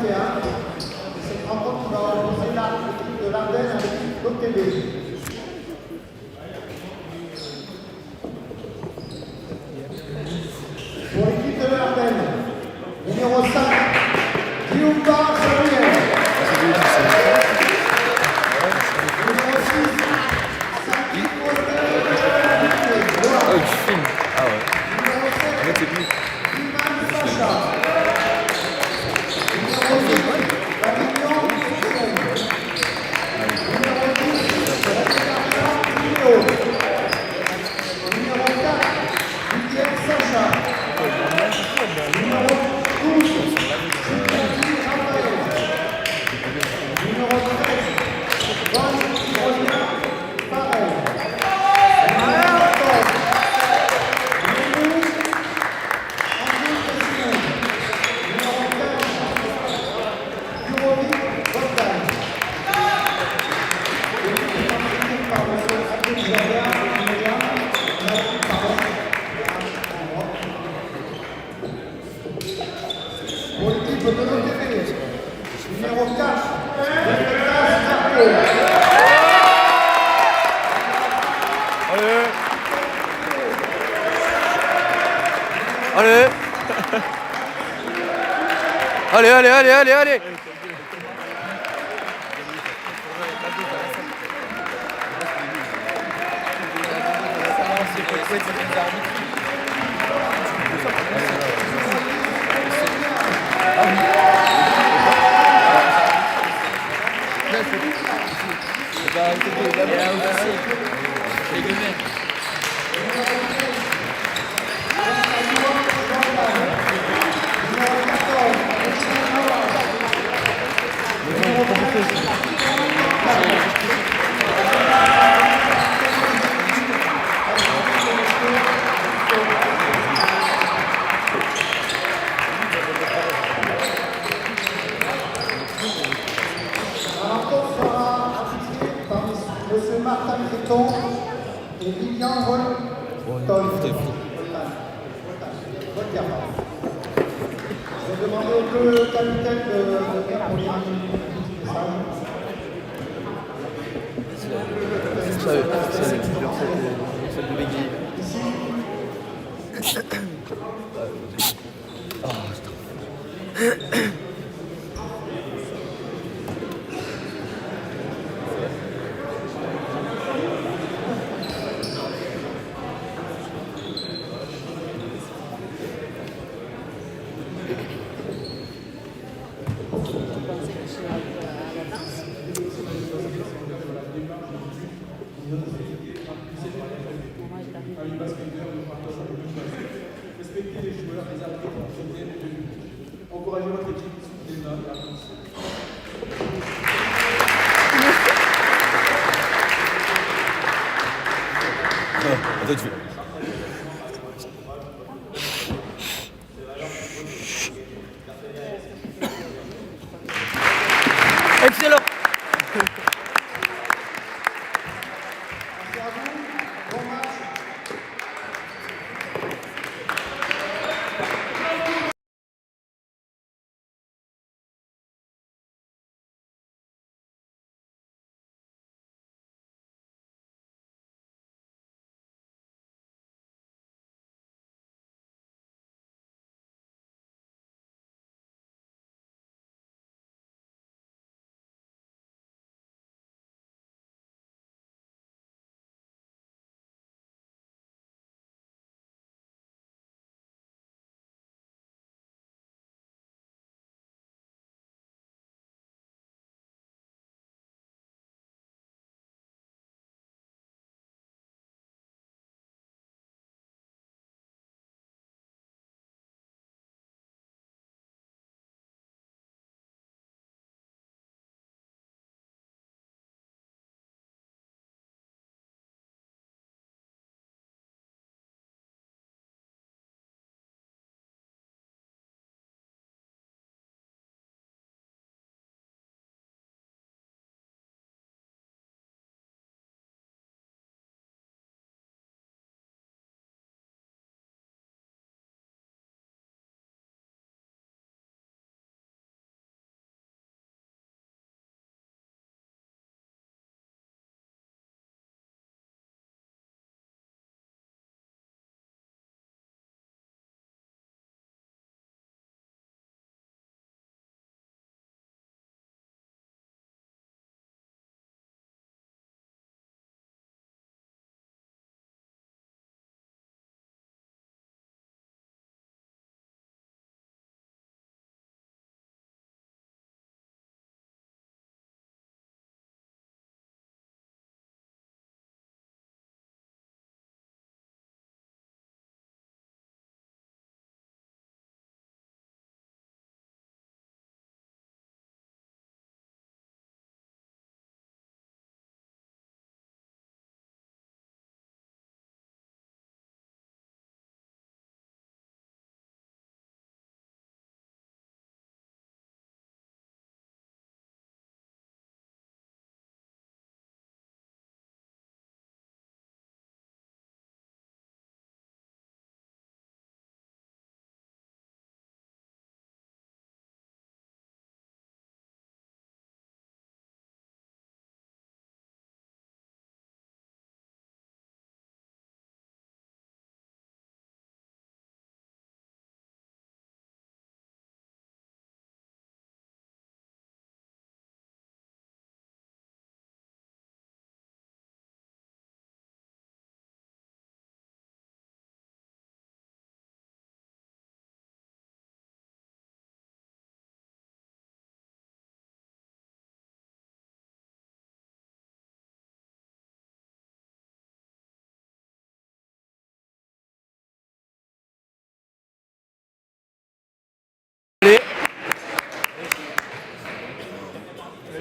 21. Cette rencontre qui va opposer l'équipe de l'Ardenne à l'équipe d'OTB. Pour l'équipe de l'Ardenne, numéro 5, Guillaume Samuel. Numéro 6, Saki Oh, tu filmes. Ah ouais. Numéro 7, T'es venu. Iman Sacha. Numéro 8, Davignon Hussein. Numéro 10, Zakaria Milo. Numéro 4, Miguel Sacha. Numéro 12, Sylvie Raphaël. Numéro 13, Juan Rolia Farel. Numéro 14, Loulou André Pessin. Numéro 15, Jurovic Bogdan. L'équipe est entraînée par M. Abdel Jabbar pour l'équipe de l'OTB, numéro 4, Lucas Marco. Allez. Allez. Allez. La rencontre sera arbitrée par M. Martin Créton et Lilian Volton. Je vais demander au capitaine de venir pour lire un petit message. Celle de Begui. Respectez les joueurs, les arbitres, encouragez votre équipe, soutenez-la. Attends, tu fais.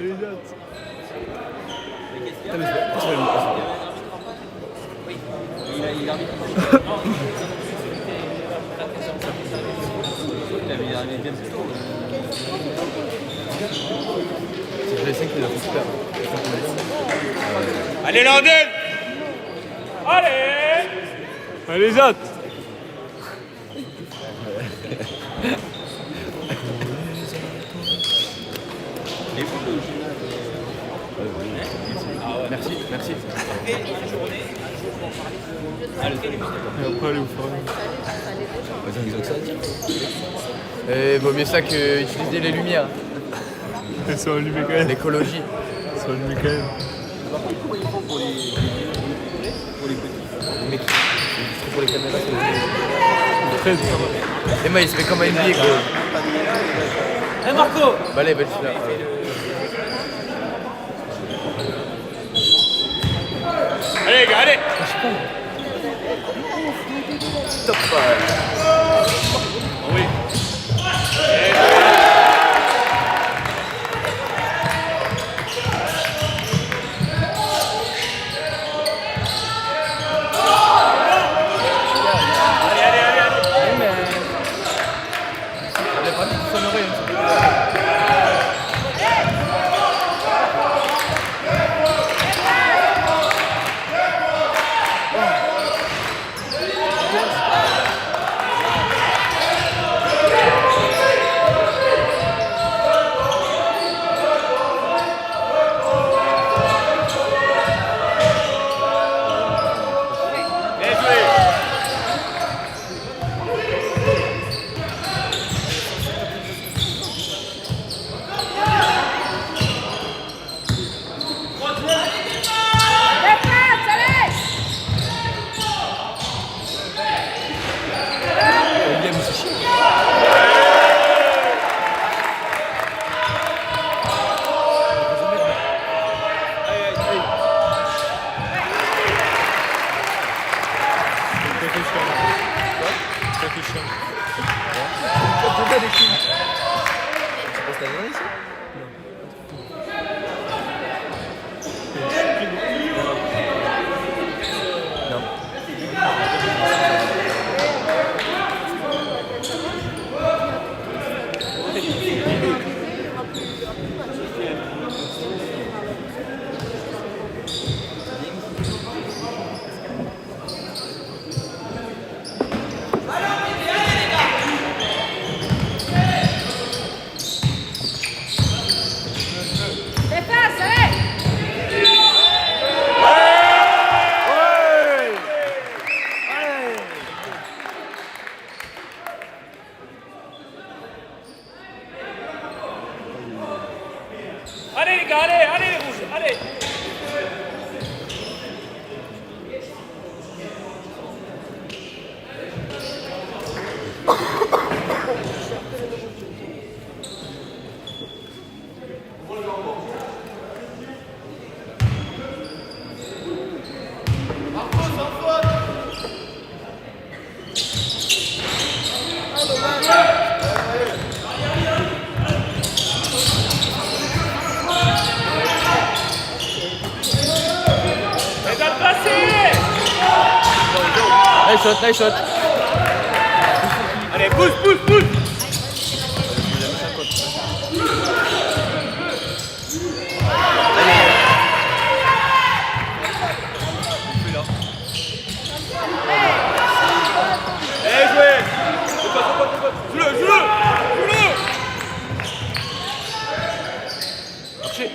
Putain, mais c'est pas le mot. Il arbitre. Il arrive bien plus tôt. C'est le 5 qui l'a fait super. Allez, Landen! Allez! Allez, les autres! Merci, merci. Après, allez vous faire. Ils ont que ça à dire. Et vaut mieux ça que utiliser les lumières. Ils sont allumés quand même. L'écologie. Ils sont allumés quand même. Comment ils font pour les petits? Mais pour les caméras, c'est Très Et moi, il se fait comme un NBA, gros. Hé Marco! Bah, allez, celui-là. Allez, les gars, allez! Top. Oui. Allez les gars, allez, allez les rouges, allez! Nice shot, nice shot. Allez, pousse, pousse, pousse! Allez, jouez! Joue-le, joue-le! Joue-le! Marchez.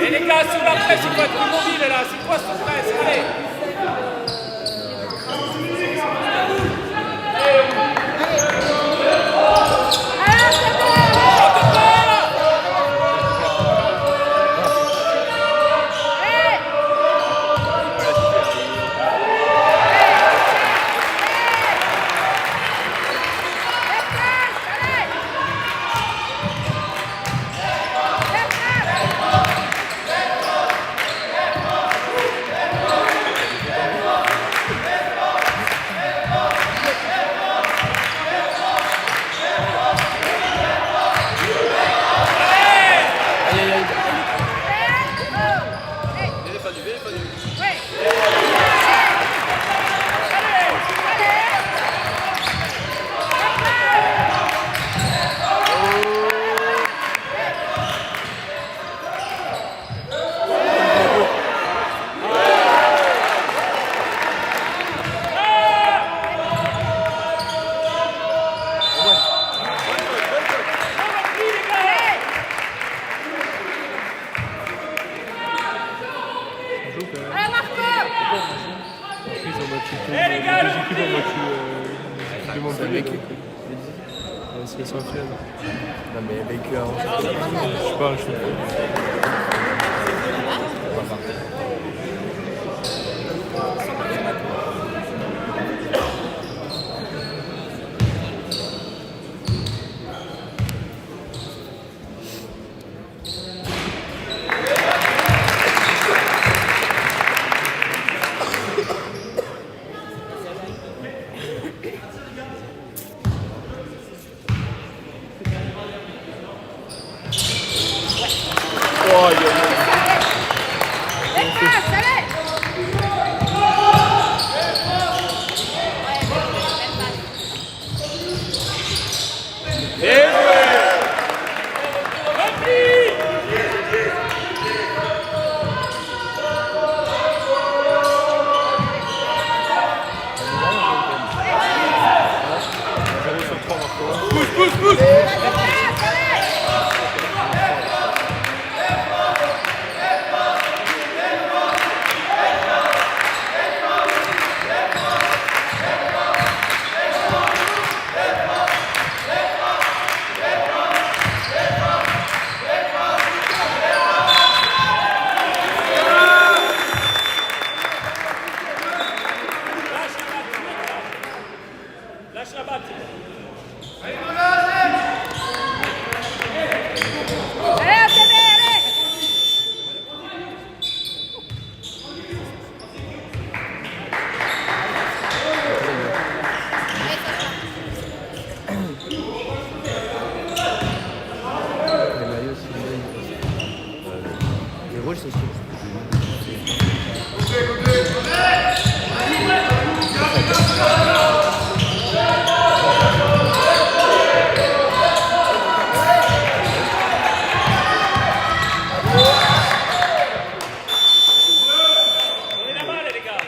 Et les gars, sur la presse, il faut être immobile là, c'est quoi cette presse? Allez! plus Montpellier. C'est son club. Non mais vécu avant. Je sais pas, je sais pas. Lâche la batte. Les maillots, c'est les rouges, c'est sûr. Donnez la balle, les gars.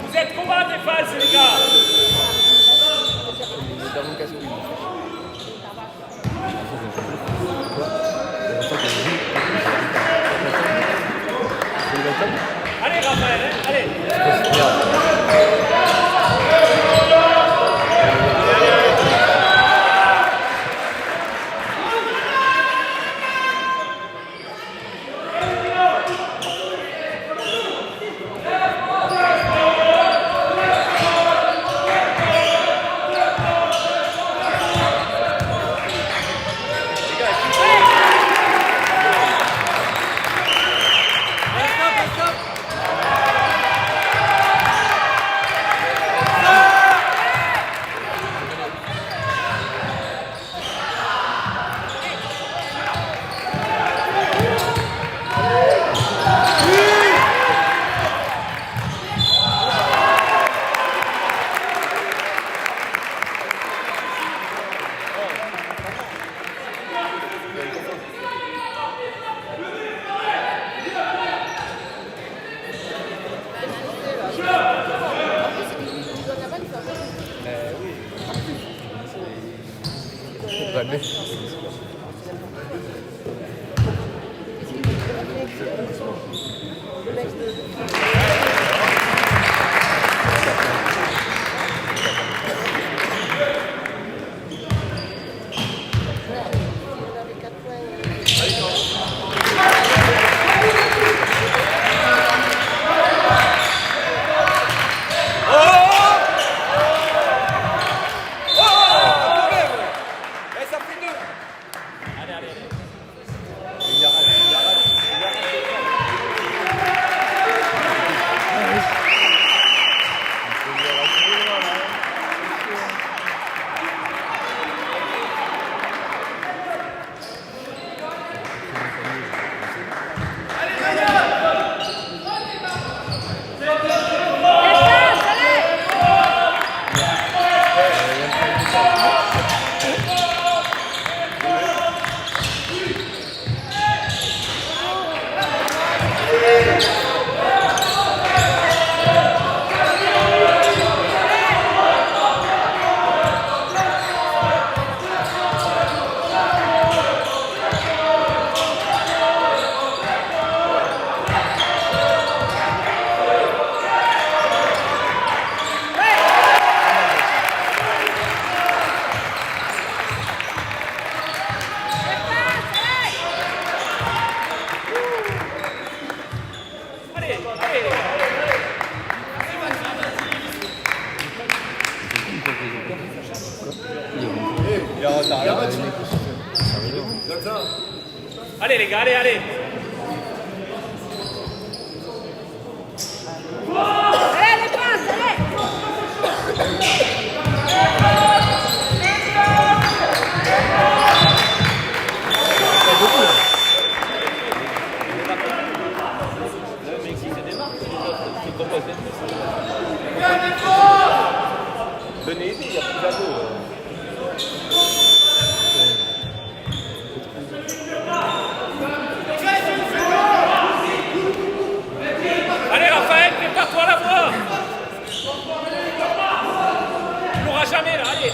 Vous êtes trop bas des phases, les gars. Daron casse-couille. Allez, Raphaël, hein, allez. Jamais. Ça fait deux. Allez les gars, allez, allez. Allez, les passes, allez. Venez, il y a plus d'anneaux. Allez Raphaël, prépare-toi à la voix. Tu l'auras jamais là, allez.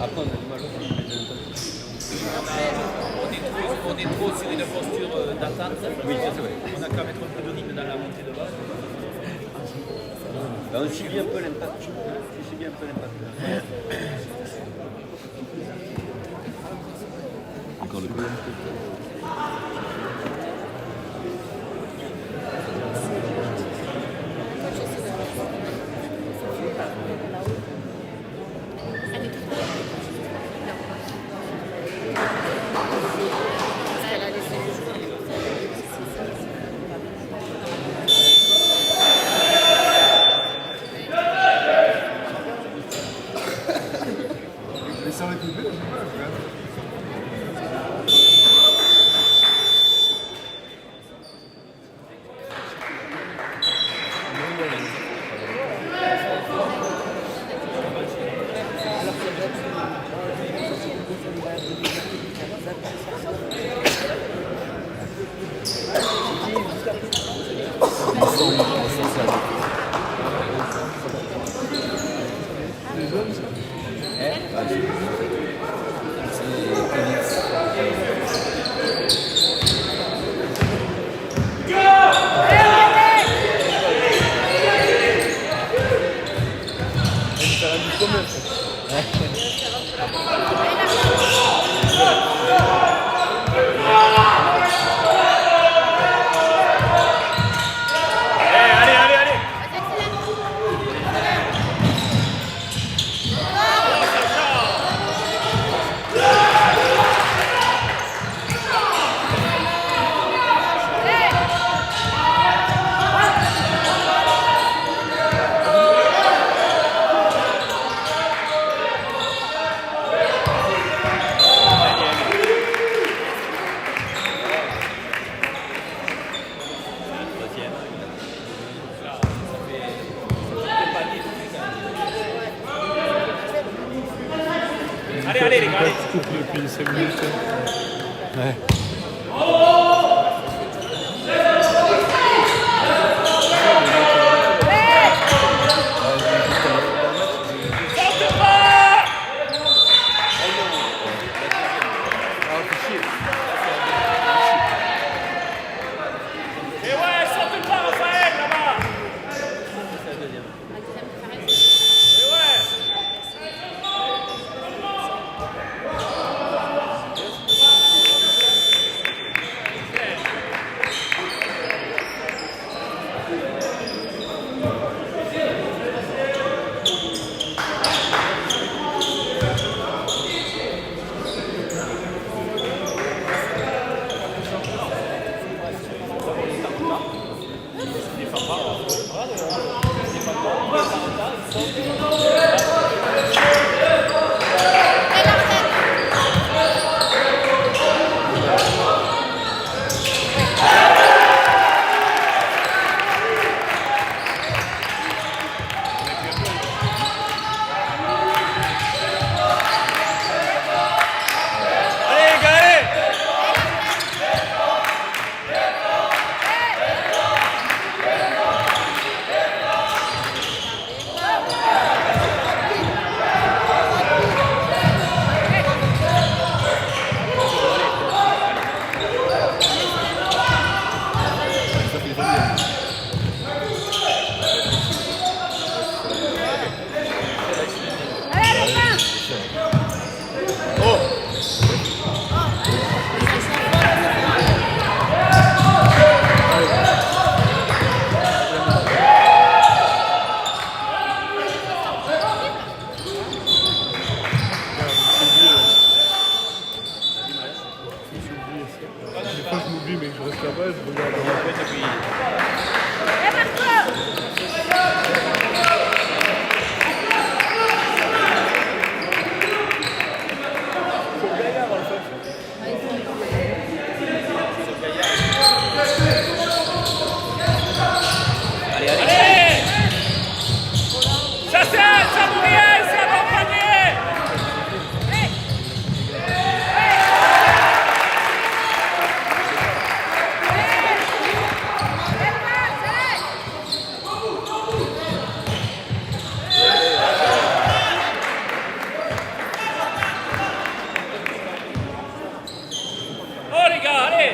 Après, on a du mal. On est trop sur une posture d'attente. Oui, ça c'est vrai. On a qu'à mettre un peu de rythme dans la montée de base. Ben, on subit un peu l'impact. On subit un peu l'impact. Encore le coup. Ça aurait été bien, je sais pas. Allez, allez, allez. Allez, allez, les gars, allez. Je cours depuis 5 minutes. Ouais. Sortez pas. Et ouais, sortez pas, Raphaël, là-bas. Et ouais. Allez, les gars, allez. Allez, les mains. Des fois, je m'oublie, mais que je reste là-bas, je regarde. Et Marco. Allez. Ça c'est Gabriel, c'est un bon panier. Oh les gars, allez.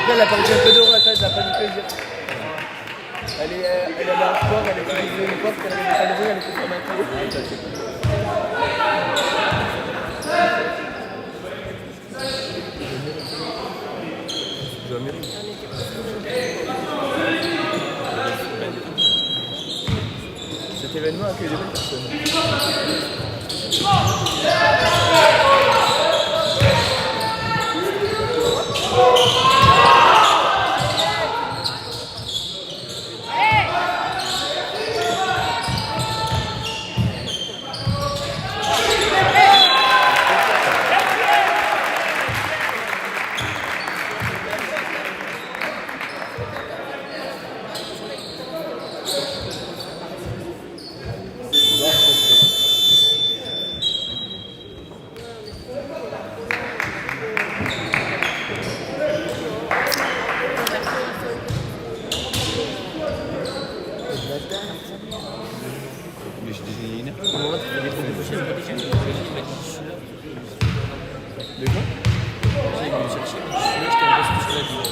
Après, elle a pas dit un peu d'euro, ça, elle n'a pas du plaisir. Elle est allée en sport, elle a fait une fois, parce qu'elle avait des salariés, elle était comme un peu. Cet événement accueille des belles personnes. De quoi? J'ai venu chercher, je t'ai investi sur la vie.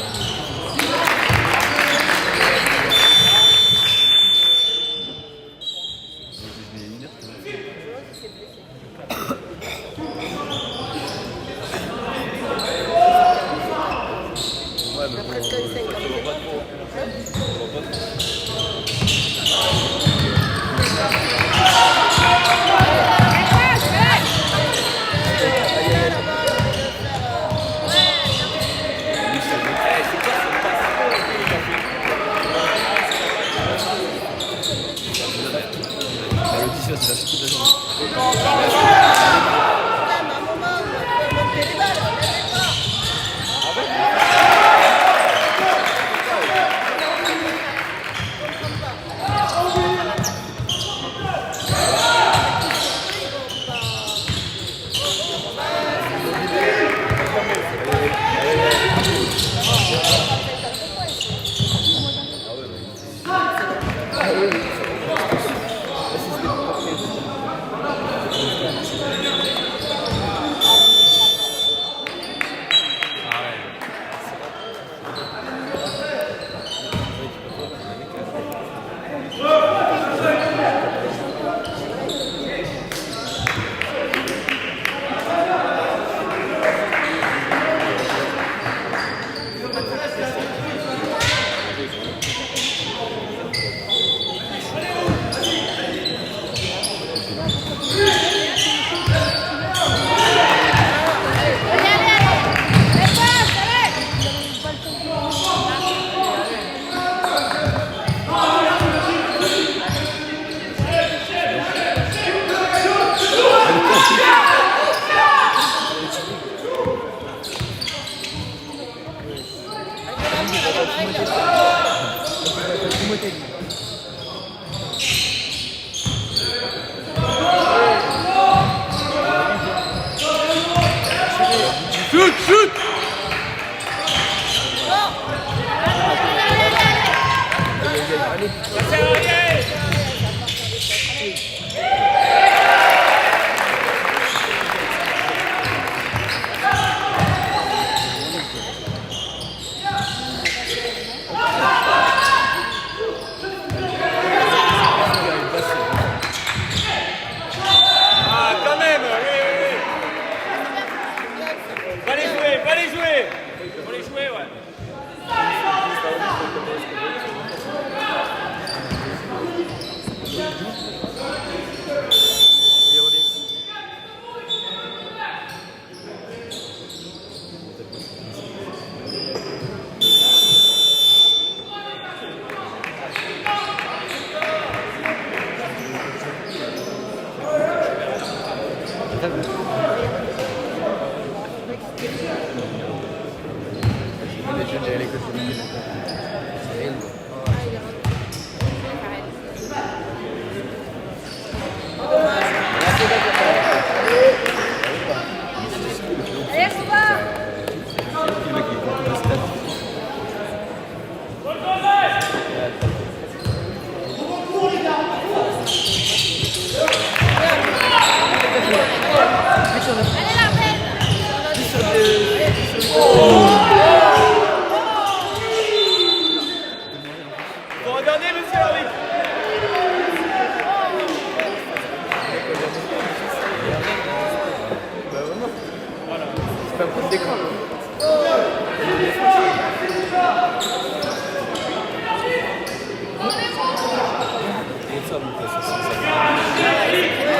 pas prendre d'écran.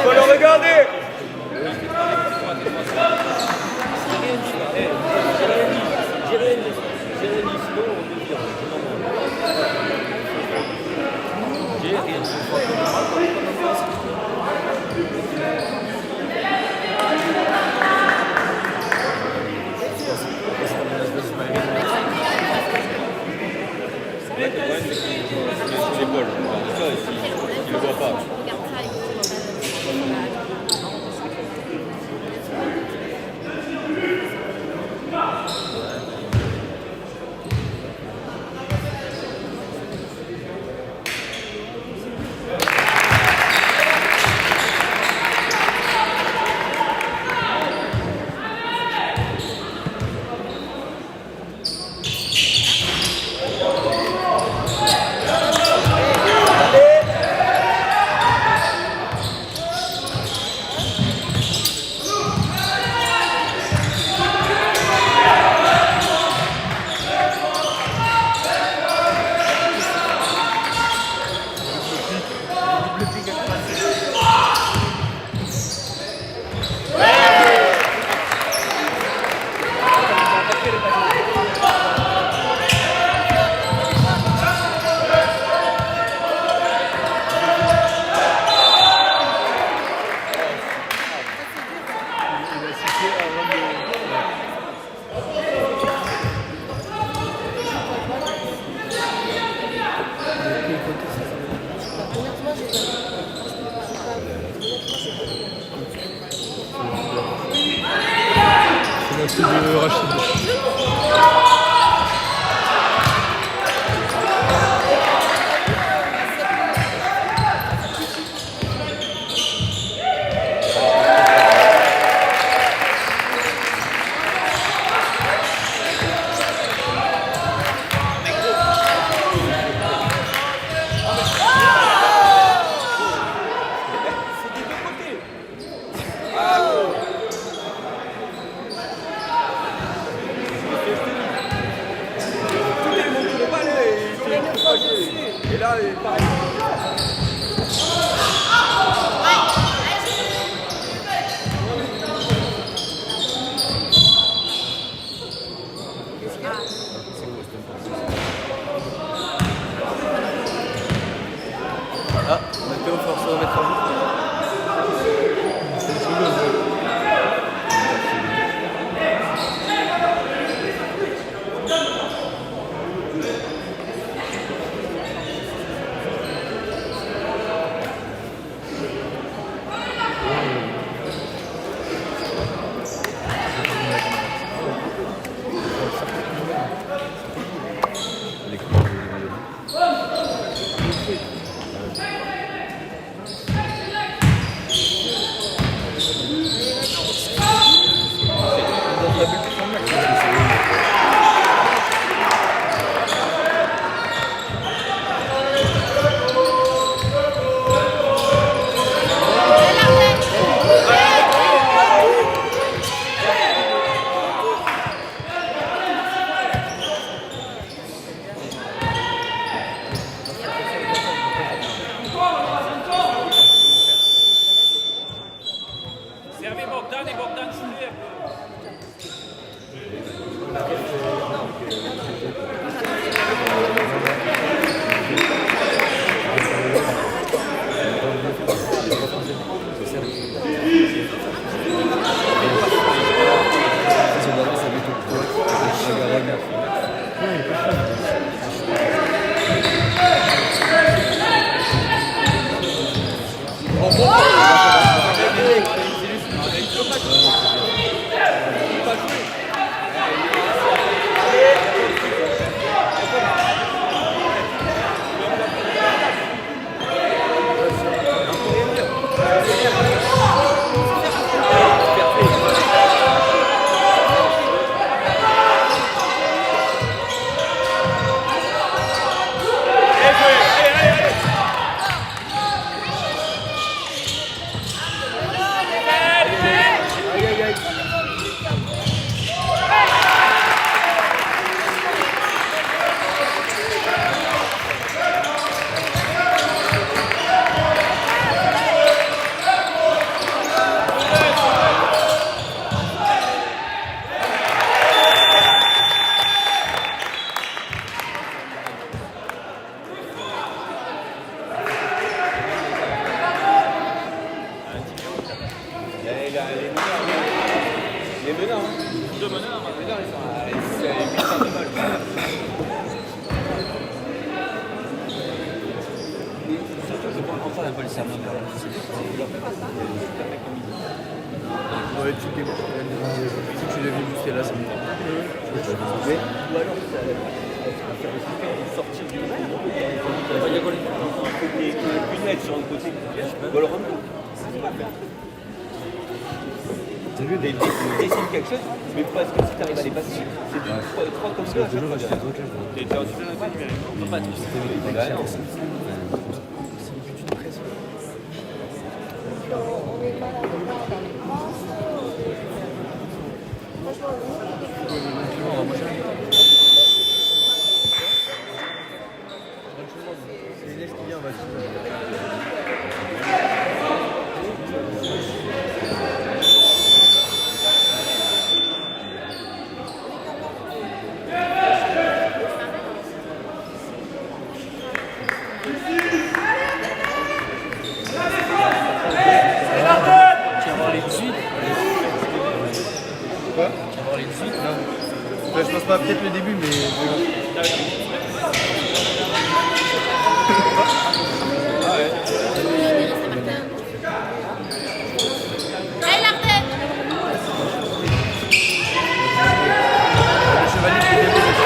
Faut le regarder. Il le voit pas. C'est de Rachid. Enfin, un peu le serment par là. Ouais, tu l'as vu jusqu'à là, ça me parle. Ou alors, sortir du verre. Il y a quoi les lunettes sur le côté. Ou alors t'as vu, des dessine quelque chose, mais parce que si t'arrives à les passer, c'est du 3 comme ça à chaque fois. Et t'es en super numérique. On peut pas tous. On est mal à voir dans les France. Franchement, C'est Inès qui vient, on va je pense pas, peut-être le début, mais... allez, Lartin! Le chevalier qui débute.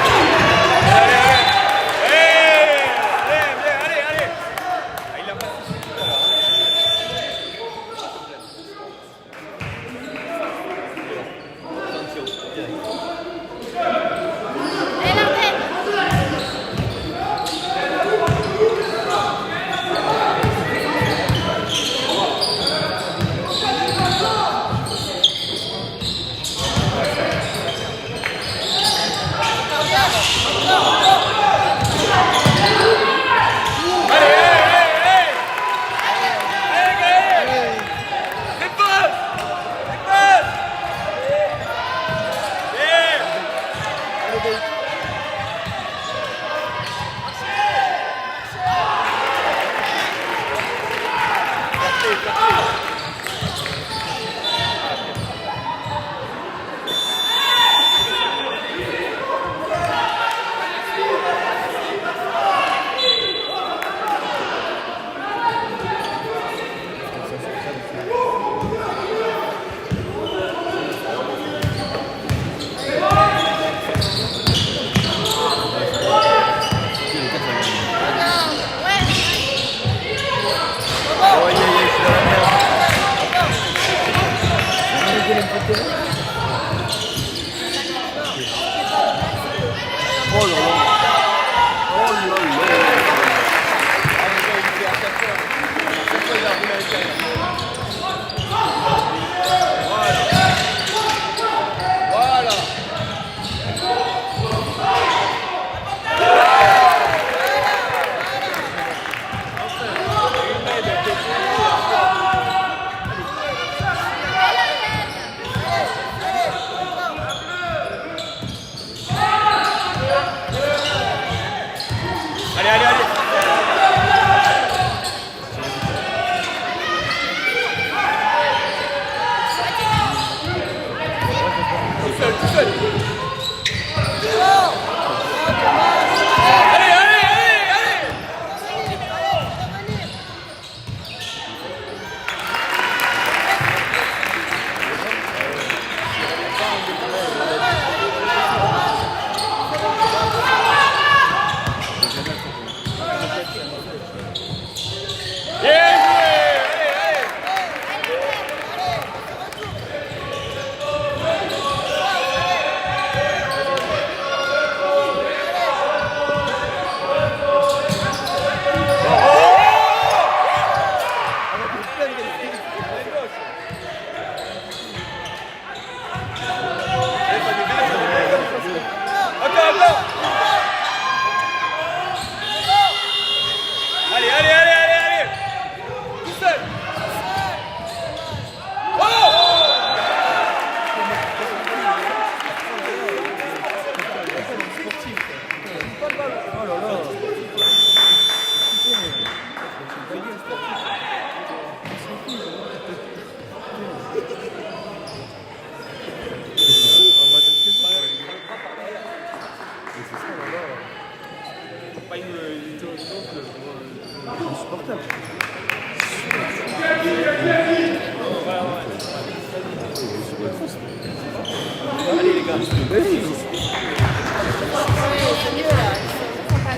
mieux là. Ils sont pas.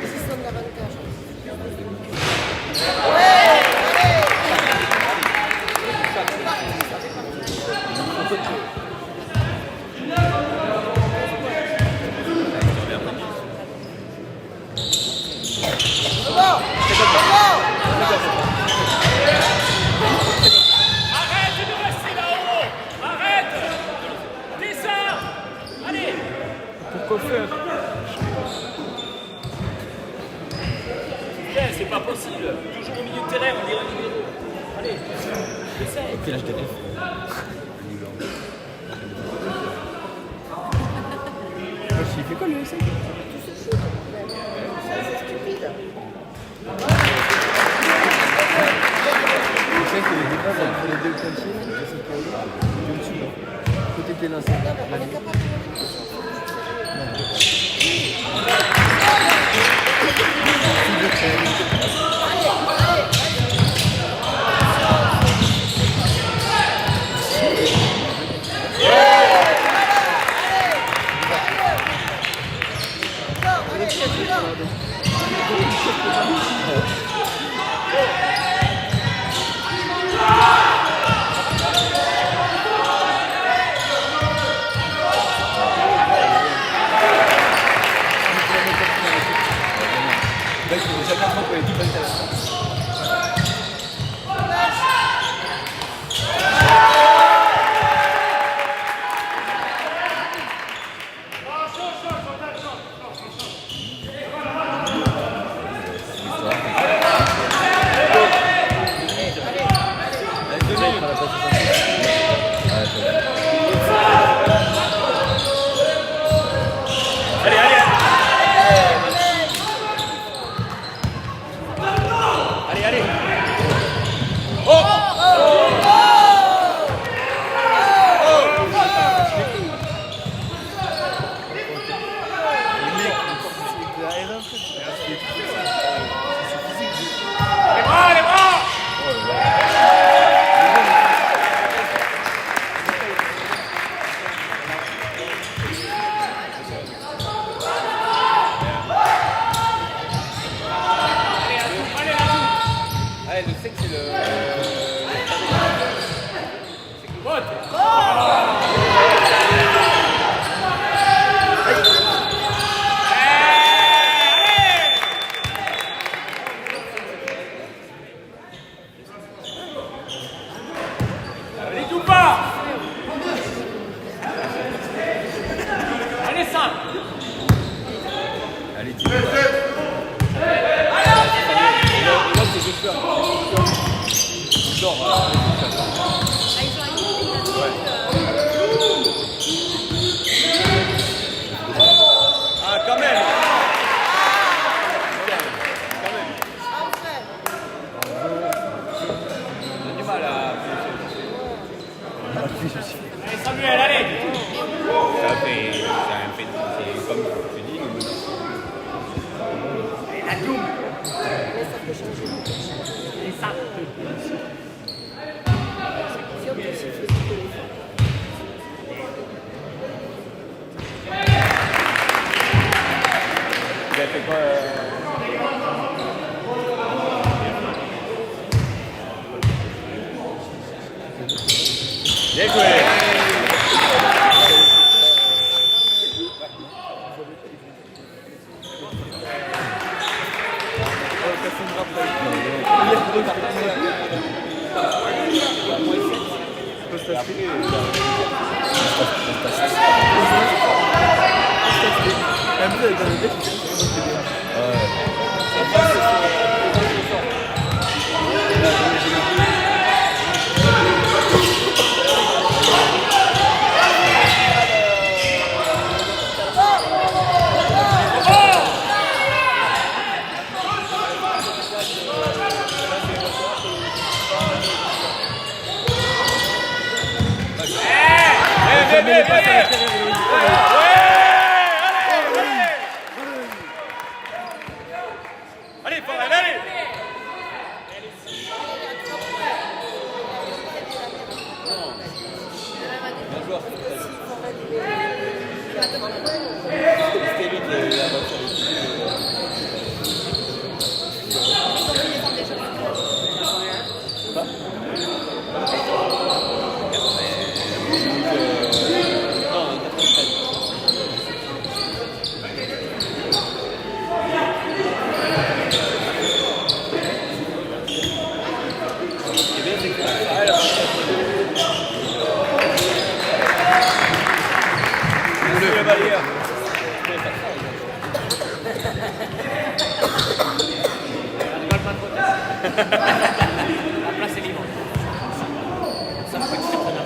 Ils sont davantage. Arrête de rester là-haut. Arrête. Descends. Allez. Pourquoi faire? Putain, c'est pas possible. Toujours au milieu de terrain, on dirait un numéro. Allez. Essaye. Quel âge t'as? Il fait quoi lui aussi? C'est stupide. Je sais que les débats entre les deux cantines, je sais qu'il y a eu dessus. Côté de l'élincé. Non, mais on est capable de Samuel, allez. Ça fait. C'est comme tu dis, une menace. Mais ça peut changer. Et ça. Si on peut siffler tous les fois. Vous avez fait quoi Bien joué. Allez, Pavel, allez. Un joueur. C'était vite la boxe avec Pas non, 93. Ce qui est bien, c'est que ah, la boxe le balayeur. La place est libre. Ça, je crois que c'est très bien.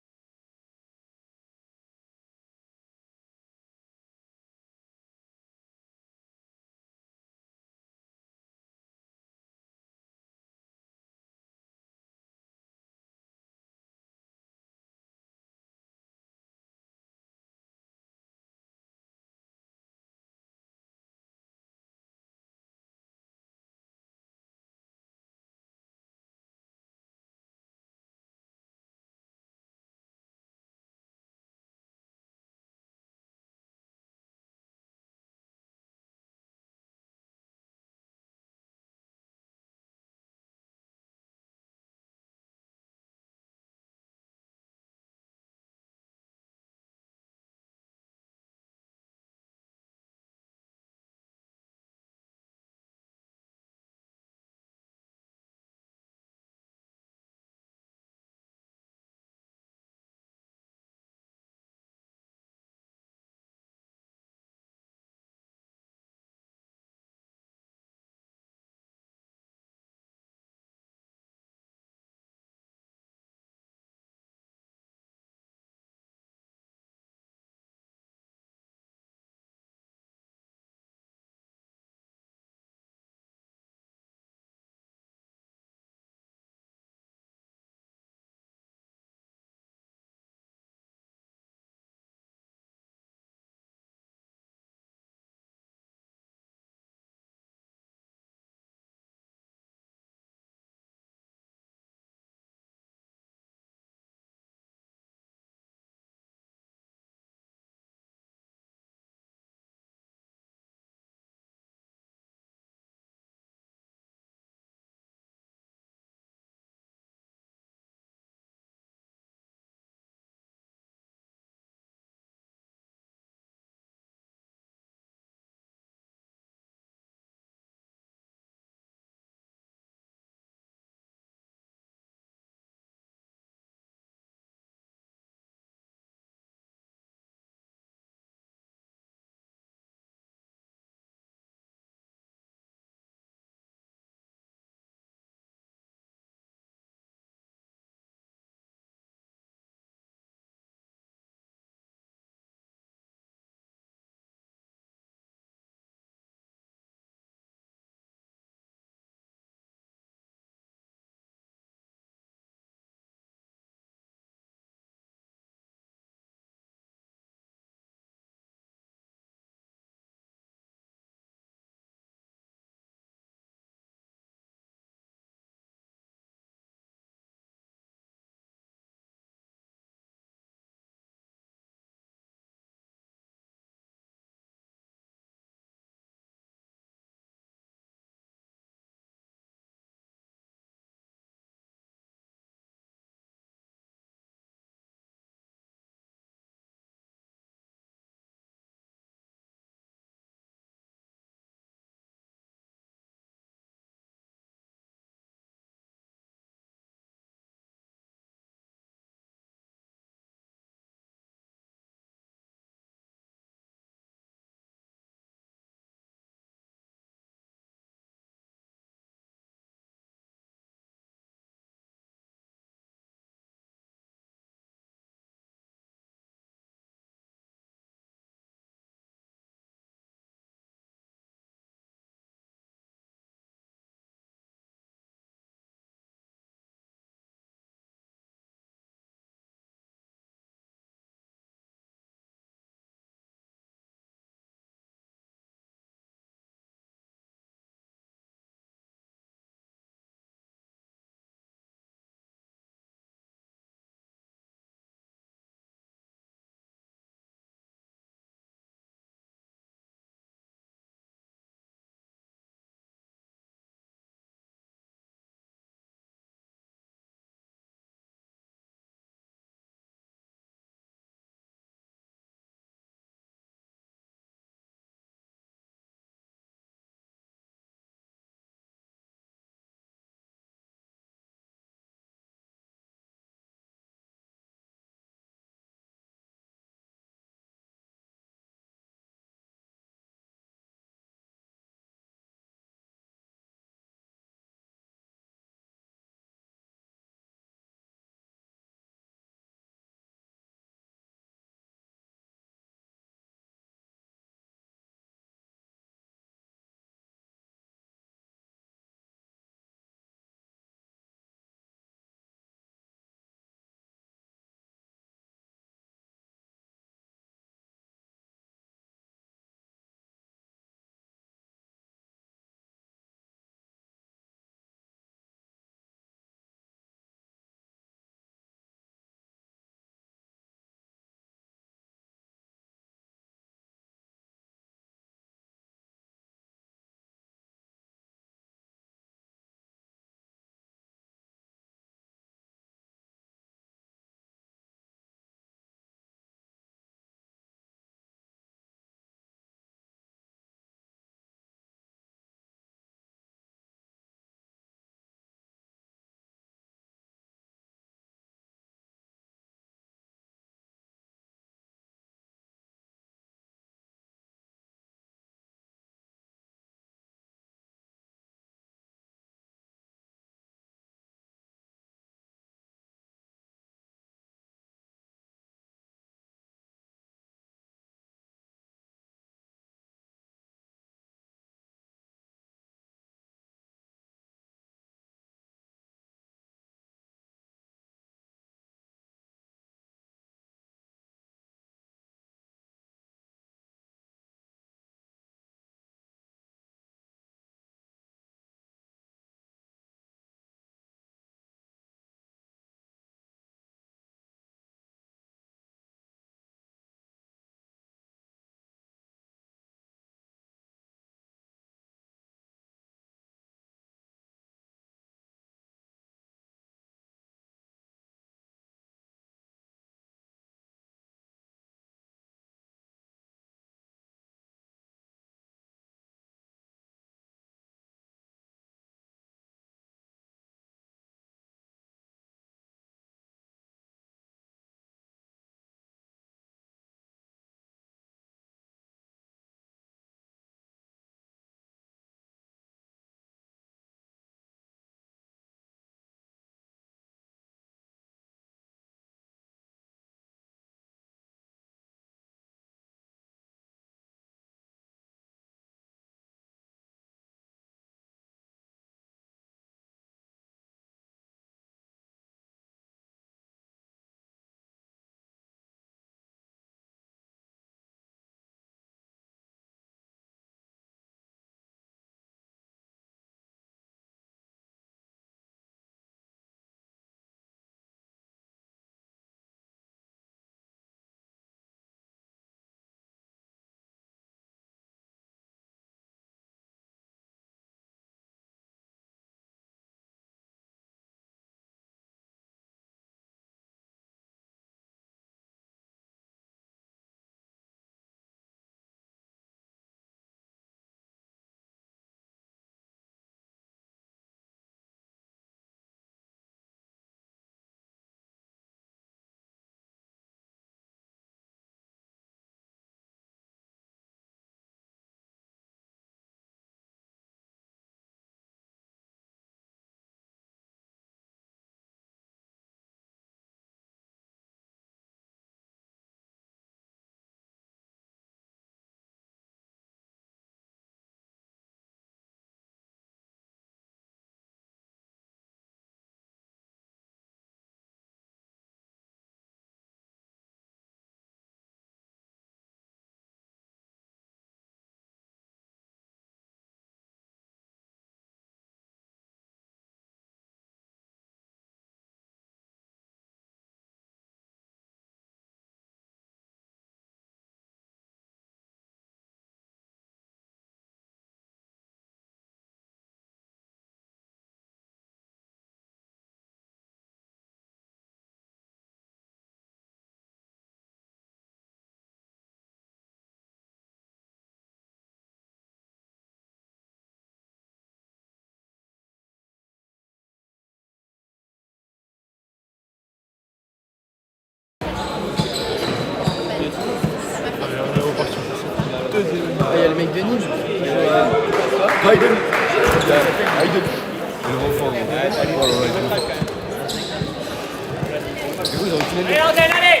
Allez, Arden, allez.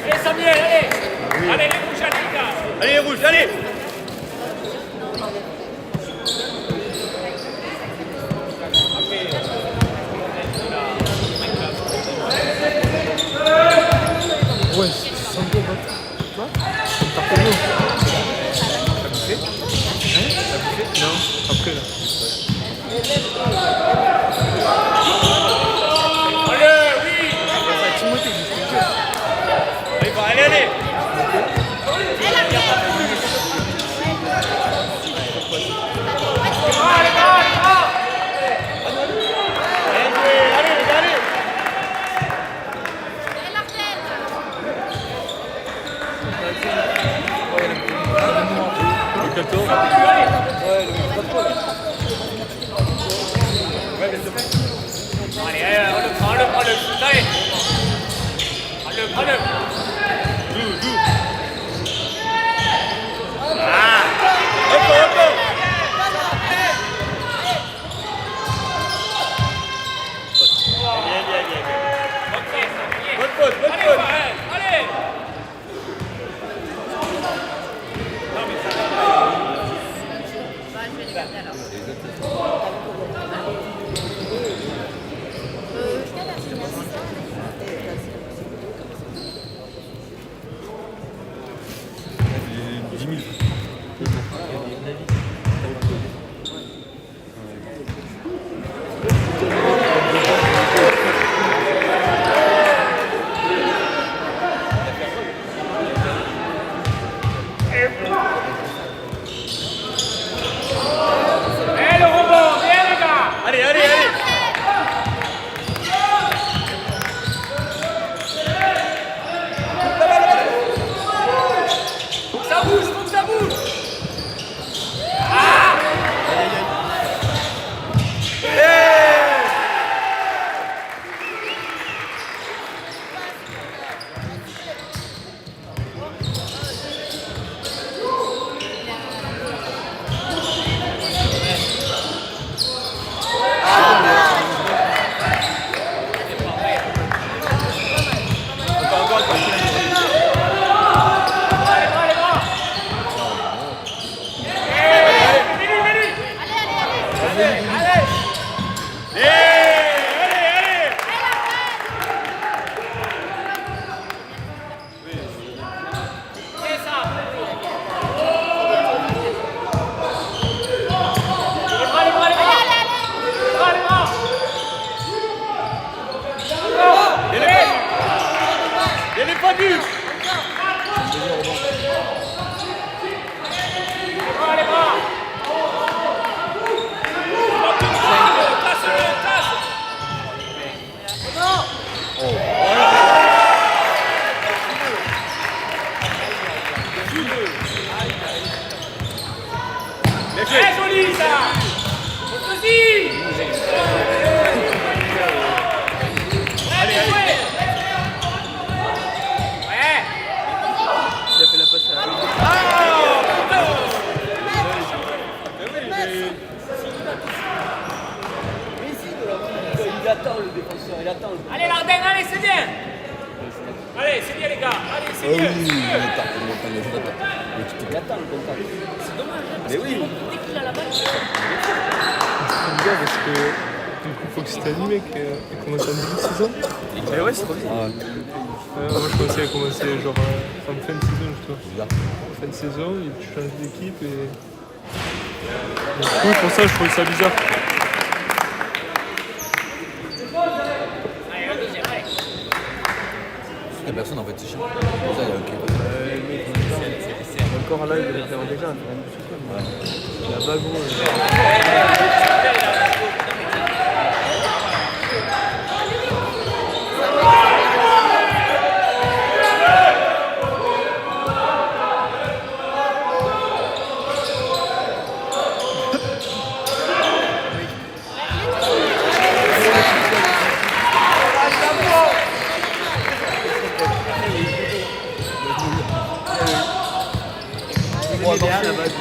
Allez, Samuel, allez. Allez, les rouges, allez, les gars. Allez les rouges, allez. Ouais, c'est sympa. Quoi? T'as fait non, après là. Allez, oui. Allez, allez. Allez, prends-le. Allez. Prends-le. Bonne faute. Allez. Je vais les garder alors. Eh, le rebond, viens les gars. Allez. Faut que ça bouge. Il est pas dur. Très joli ça. Vas-y. Allez. Ouais. Il a fait la passe à il attend le défenseur, il attend le Allez Lardenne, allez, c'est bien. Allez, c'est bien les gars. Allez, c'est mieux. Mais tu t'attends le contact. C'est dommage, hein, parce Mais que oui. dès qu'il a la balle, C'est bizarre parce que du coup, faut que c'était animé qu'il commence en début de saison. Mais ouais, c'est trop bien. Moi, je pensais à commencer genre en fin de saison, je trouve. Fin de saison, et tu changes d'équipe et. Du coup, pour ça, je trouvais ça bizarre. Allez, le deuxième, allez. Il y a personne en fait, c'est chiant. Ça, il y a ok. Encore là, il va le faire déjà. Il a pas gros. Il est derrière la base.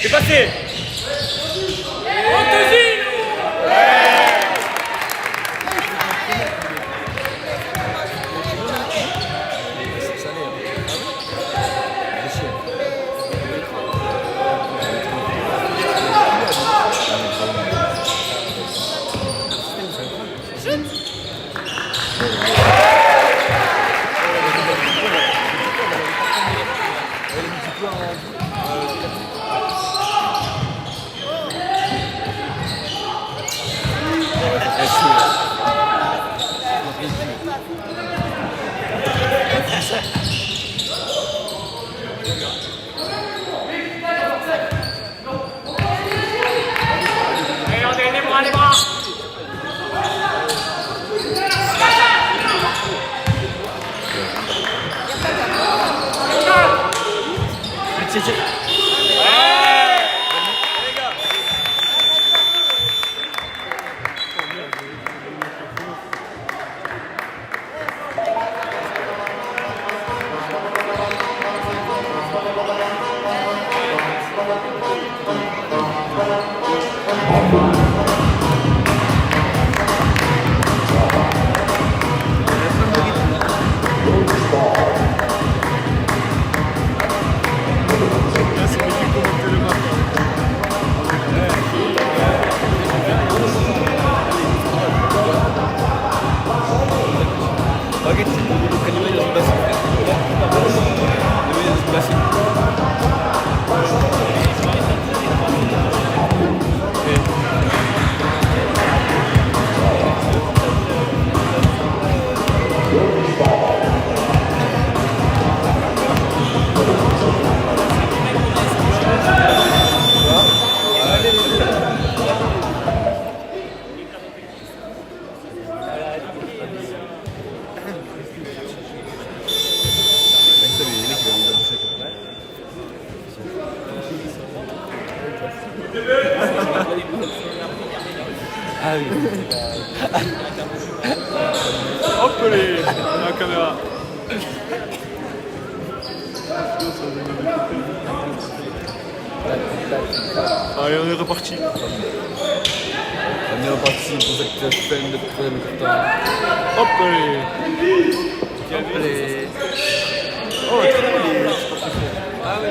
C'est passé. Montesino. Ah oui. Hop les la caméra. Allez, on est reparti. On est reparti pour cette fin de troisième temps. Hop les. Hop les. Oh, Ah oui.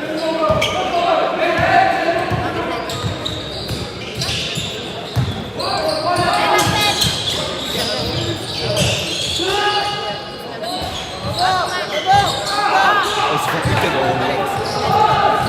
On se fait péter dans le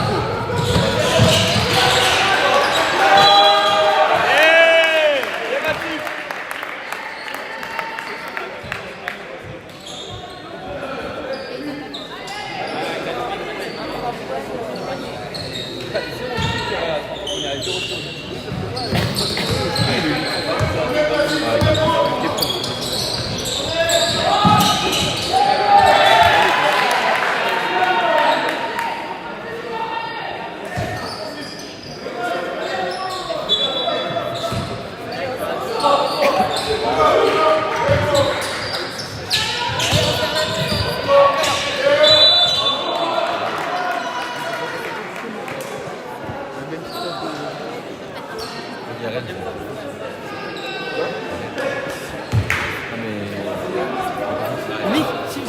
Oui, si. Tu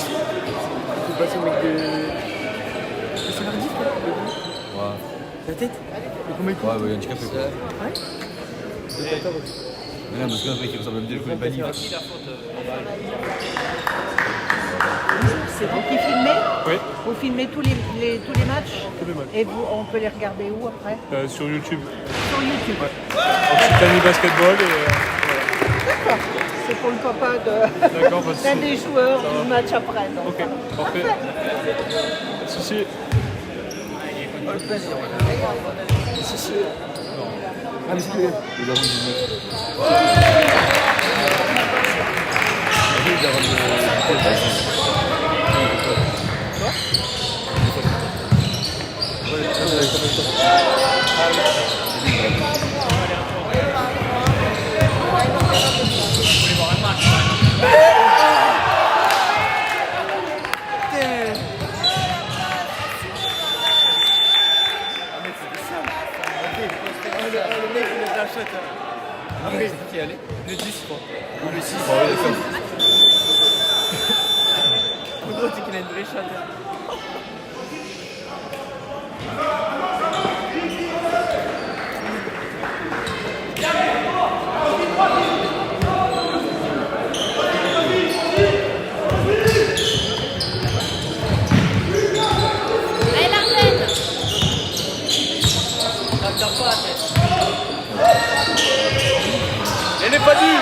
peux passer au mec de. C'est mardi, quoi. Ouais. La tête. Mais comment il Ouais, ouais, handicapé quoi. Ouais. De 14. Mais non, parce que là, après, il ressemble même bien le Koulibaly. C'est vous qui filmez? Oui. Vous filmez tous les matchs? Tous les matchs. Et vous, on peut les regarder où après? Sur YouTube. Sur YouTube. Occitanie Basketball et. D'accord. C'est pour le papa de D'accord, pas de d'un souci. des joueurs Ça va. du match après. Donc. Ok, parfait. Pas de souci. Ah, mais c'est que. shot. Ah oui, c'est qui allait? Le 10, je crois. Ou le 6. Ah ouais, d'accord. Le gros, c'est qu'il a une vraie shot. Allez, Marlène. Elle n'est pas due.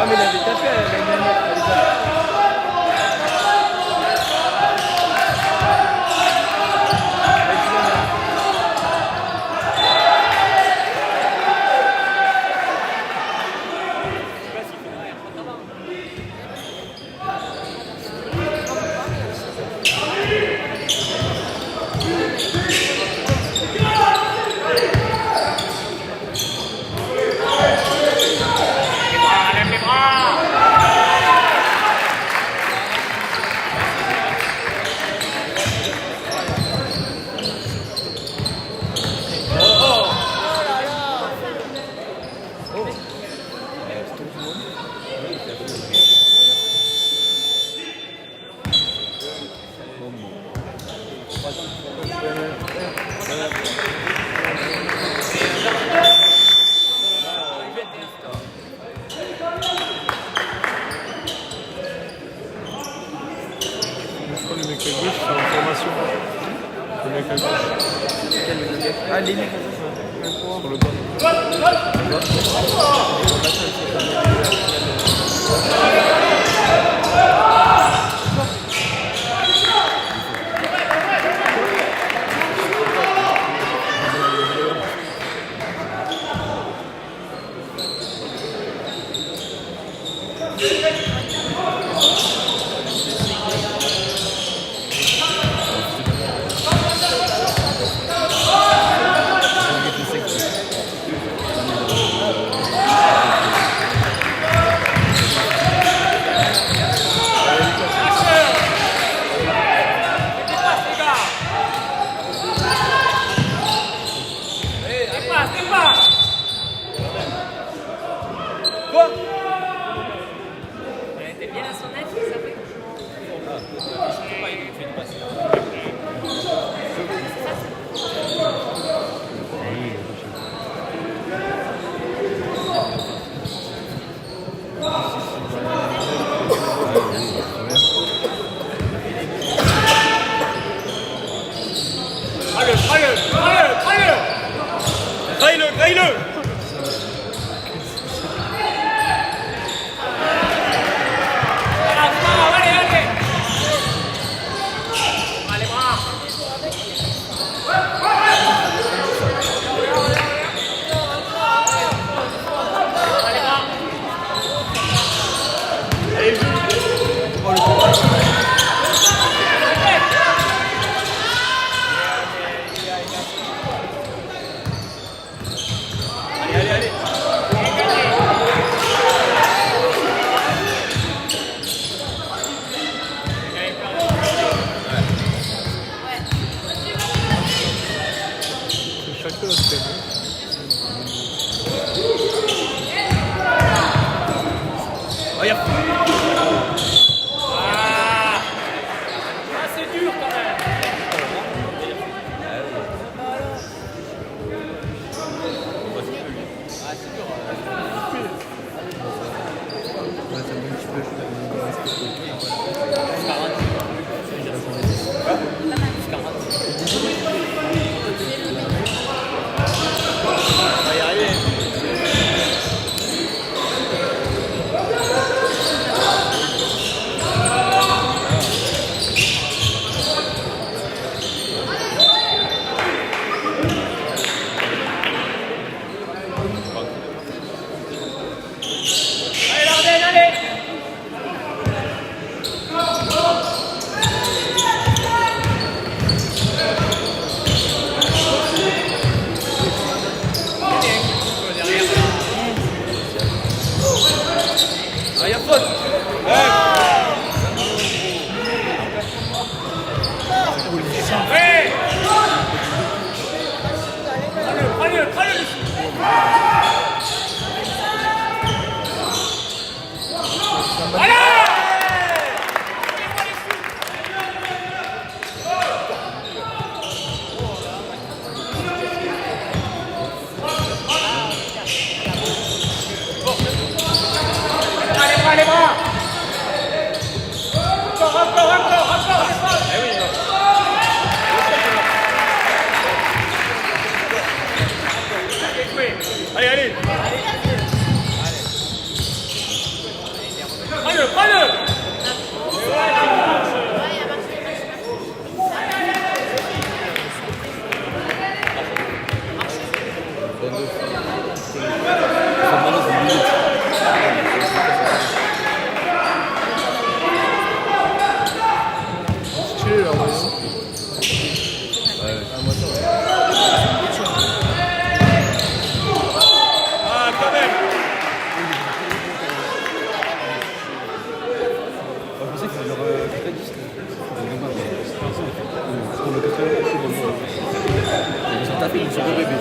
Ah, mais il avait tapé l'année dernière. Je crois que le mec à gauche, c'est en formation. Le mec à gauche, Ah, les mecs, sur le banc. allez. Prends-le. Stylé leur maillot. Ah, quand même. Je pensais que leur capitaliste. Pour le 80, ils ont tapé une sur le bébé.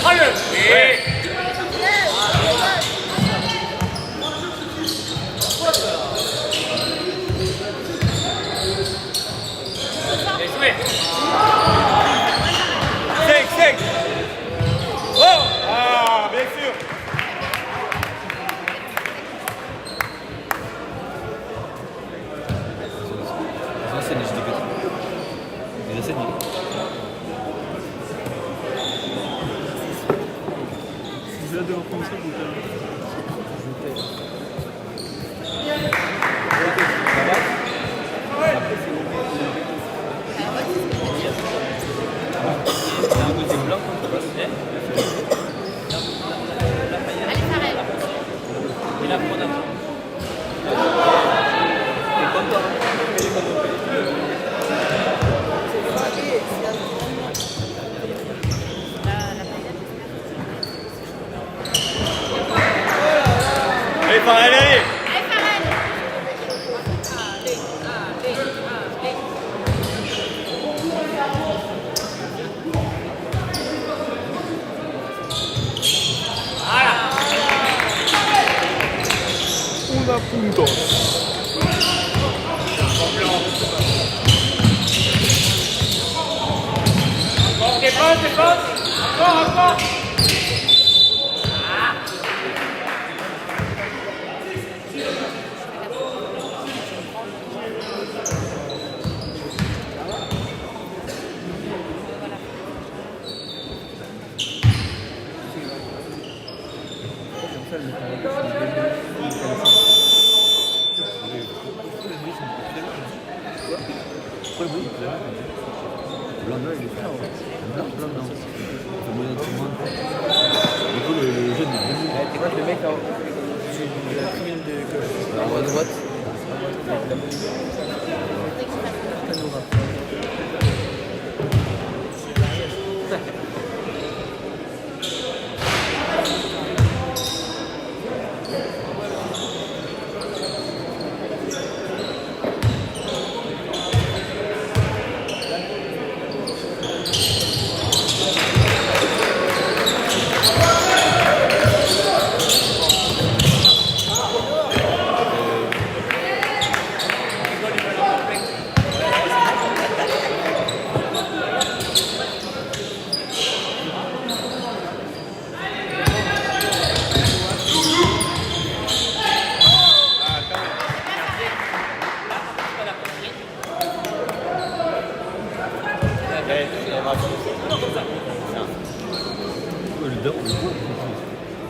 Prends-le. Et... Bien joué. Sec. Oh. Ah, bien sûr. Les anciennes, je dis que les anciennes. Ils adorent comme ça, vous C'est un côté blanc comme ça. Et la prendre avant. Allez. Una puntos. Défense. Encore. Blanda, il est frère. Blanda. Le moyen de tout le monde. Du coup, le jeune, il est venu. Tu vois le mec sur la tribune de gauche. À droite.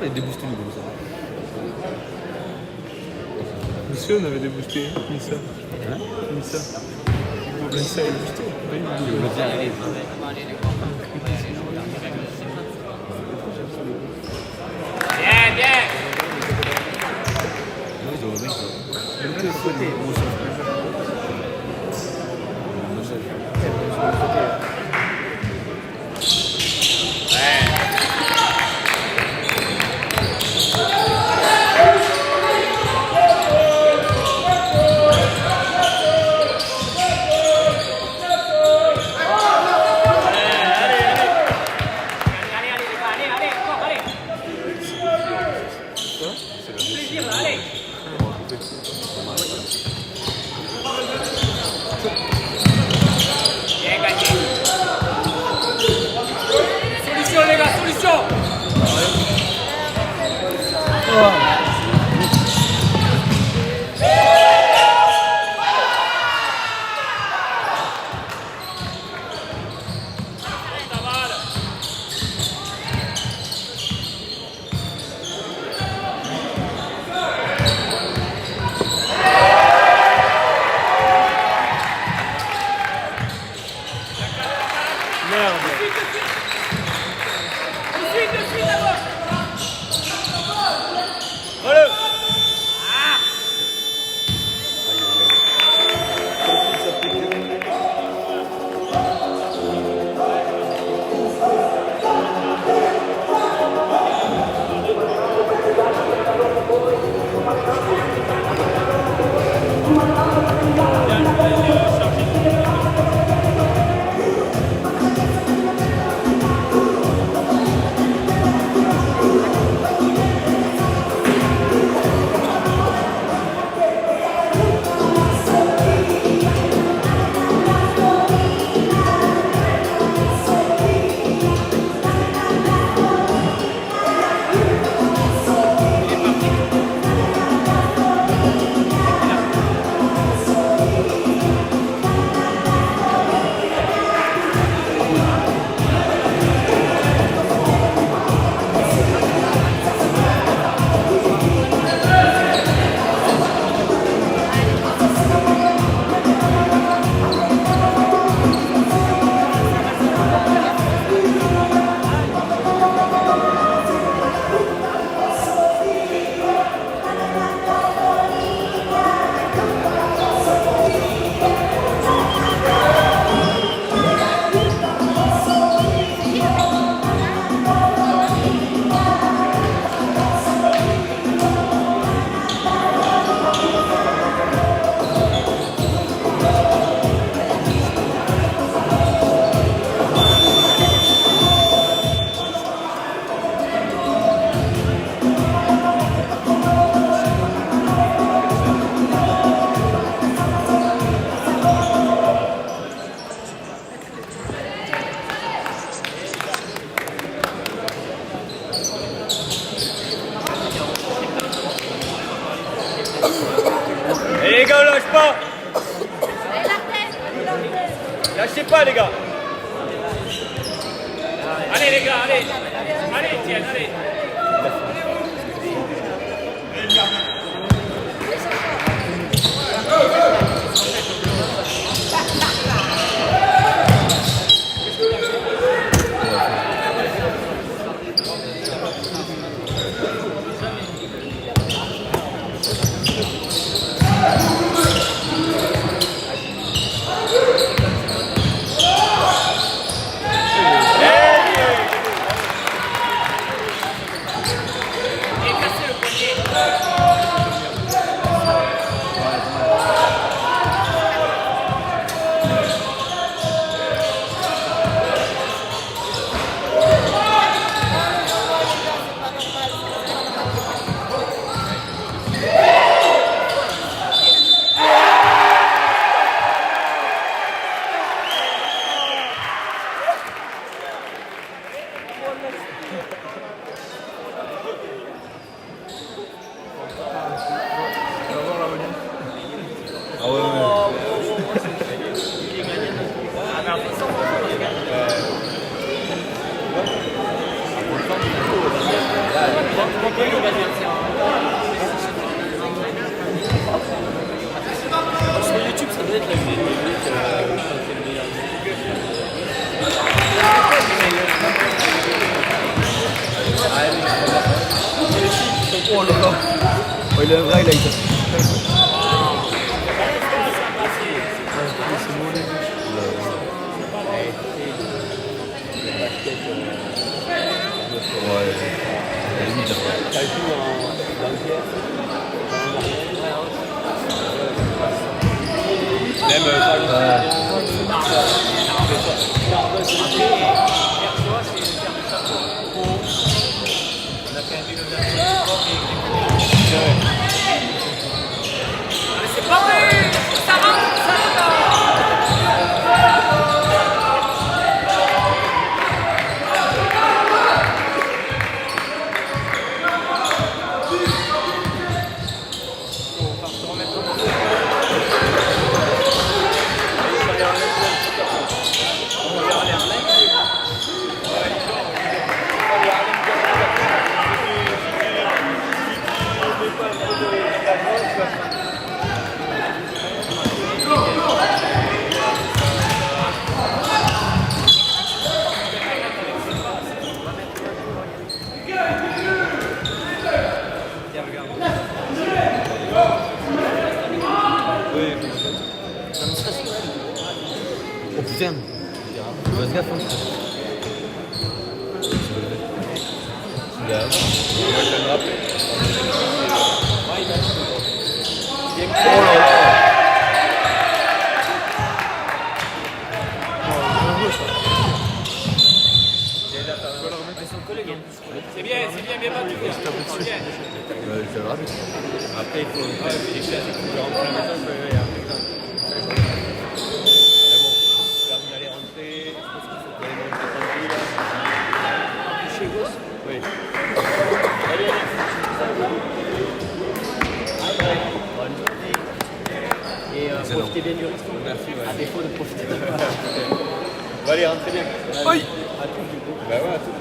Il est déboosté, le gros, ça. Aussi, on avait déboosté Missa. Missa, il est boosté. Oui, Je veux bien aller. Bien. Non, ils ont le mec, ça. Le mec de ce côté. Merde. De suite d'abord. Voilà. Et les gars, on lâche pas. Lâchez pas les gars. Allez les gars, allez. Allez, tiens, allez. Sur YouTube, ça doit être la vidéo. Oh là là. Oh, il est vrai, il a été. Fais gaffe. Moi, je viens de rappeler. Oh là là. C'est bien battu. C'est grave. Après, il faut vérifier à ce que je rentre à la maison. Mais bon, quand vous allez rentrer, je pense qu'il faut qu'on aille monter tranquille. Chez vous. Oui. Et profitez bien du resto. Merci, ouais. À défaut de profiter de Bon, allez, rentrez bien. Aïe. à tout du coup. Bah ouais, à tout.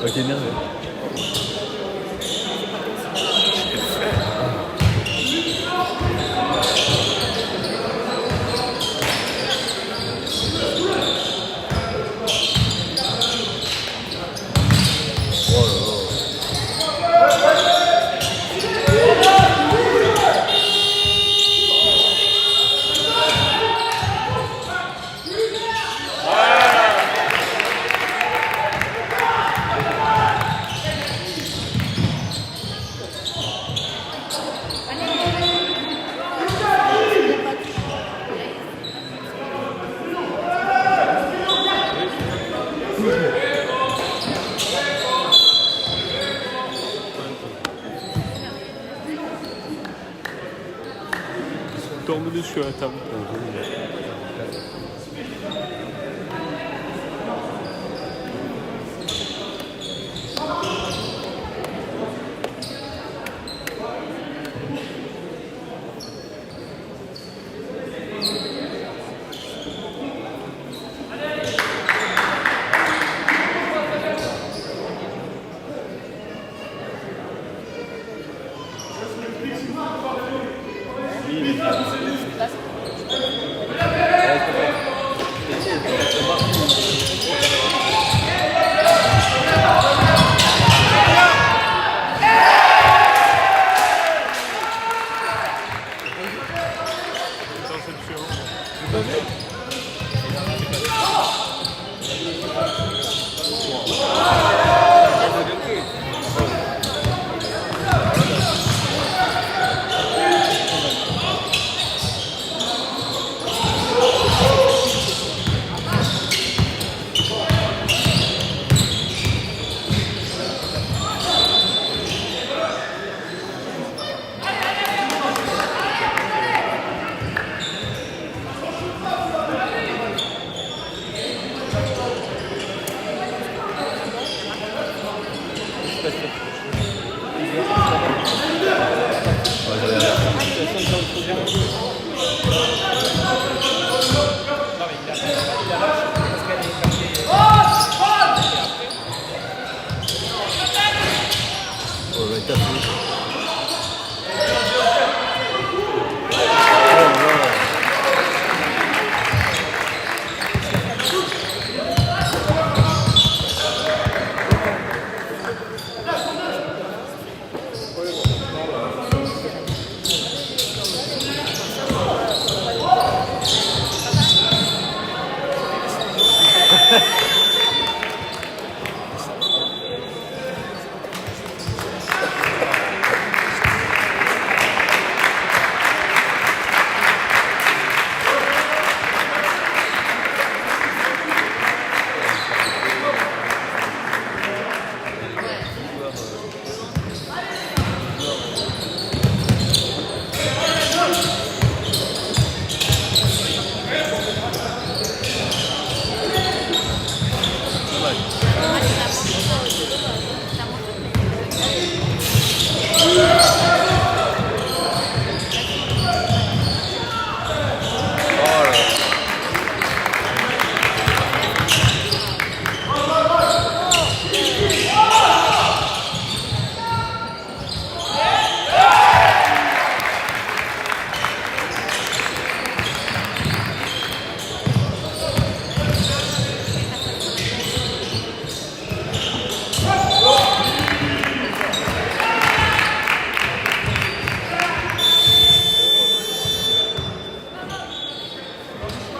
Ok, énervé. Dorme dessus à la table.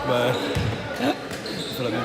Bah. C'est la même.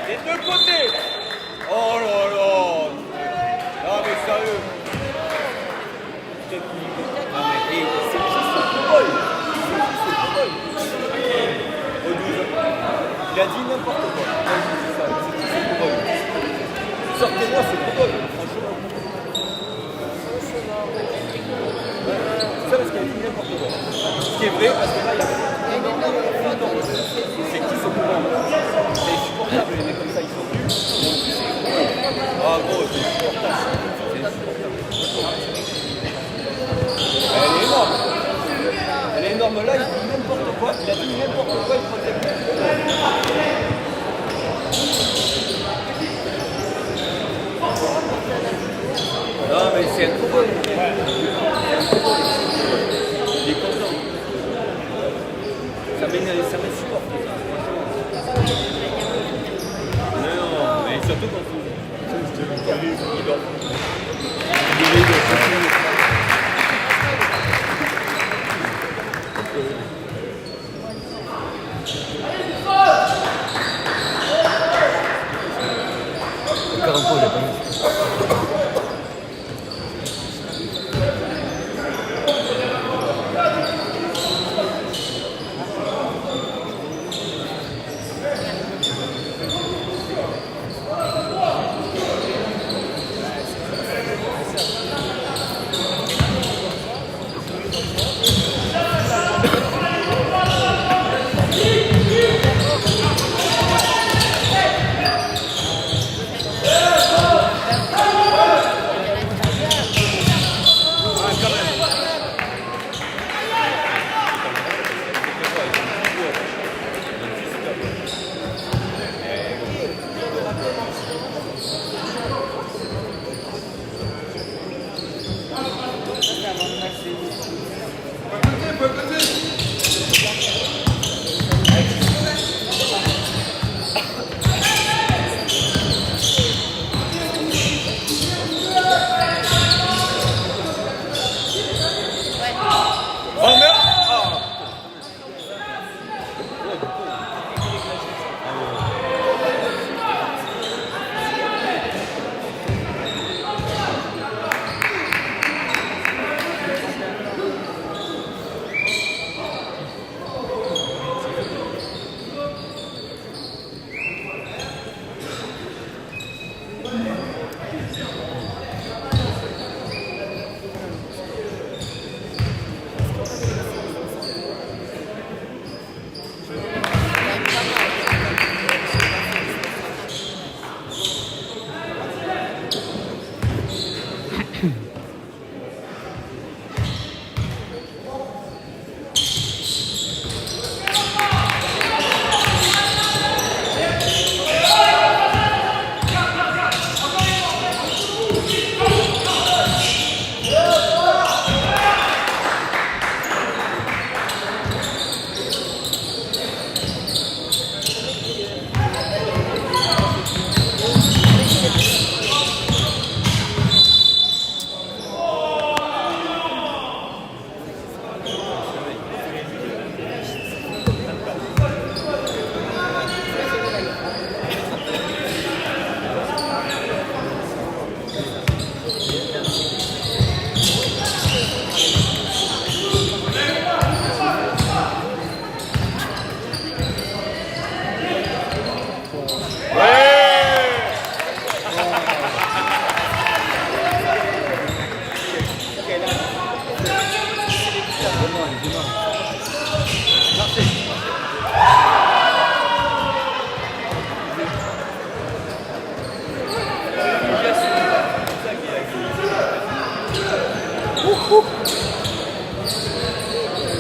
Les deux côtés. Oh là là. Non mais sérieux. Non mais c'est football. C'est football. Il a dit n'importe quoi. C'est football. Sortez-moi, c'est football. Franchement. C'est ça parce qu'il a dit n'importe quoi. Ce qui est vrai parce que là il y a c'est qui ce mouvement? C'est insupportable, les mecs comme ça, ils sont nuls. Ah gros, c'est insupportable. C'est insupportable. Elle est énorme. Elle est énorme là, il dit n'importe quoi. Il a dit n'importe quoi, il protège. Non mais c'est un football. Il est content. Ça m'insupporte. Non, mais surtout quand il dort.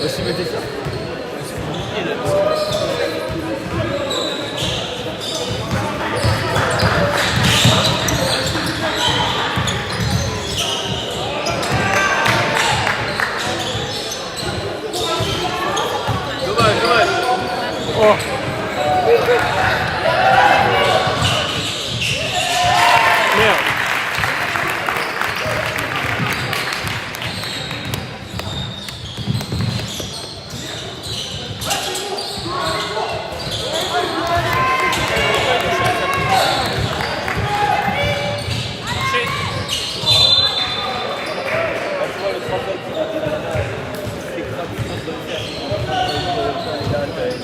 Aussi mettez ça. Dommage, dommage. Oh. Merde.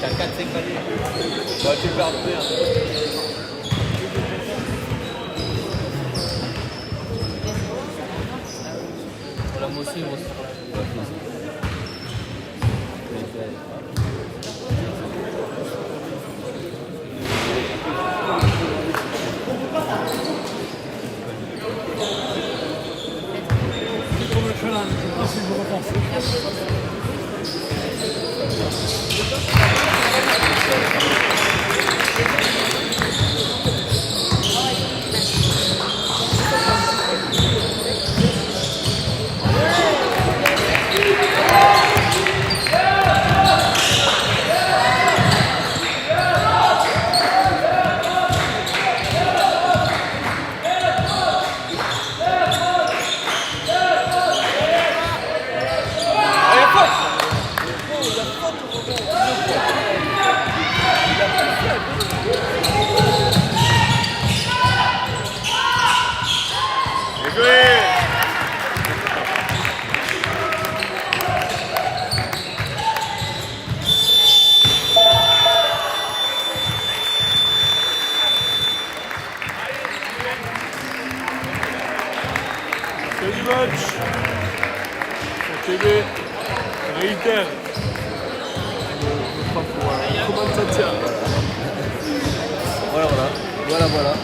T'as 4-5 balais. Bah, tu perds de merde. Voilà, moi aussi, moi aussi. C'est du match. Sur TV, réitère. Comment ça tient? Voilà.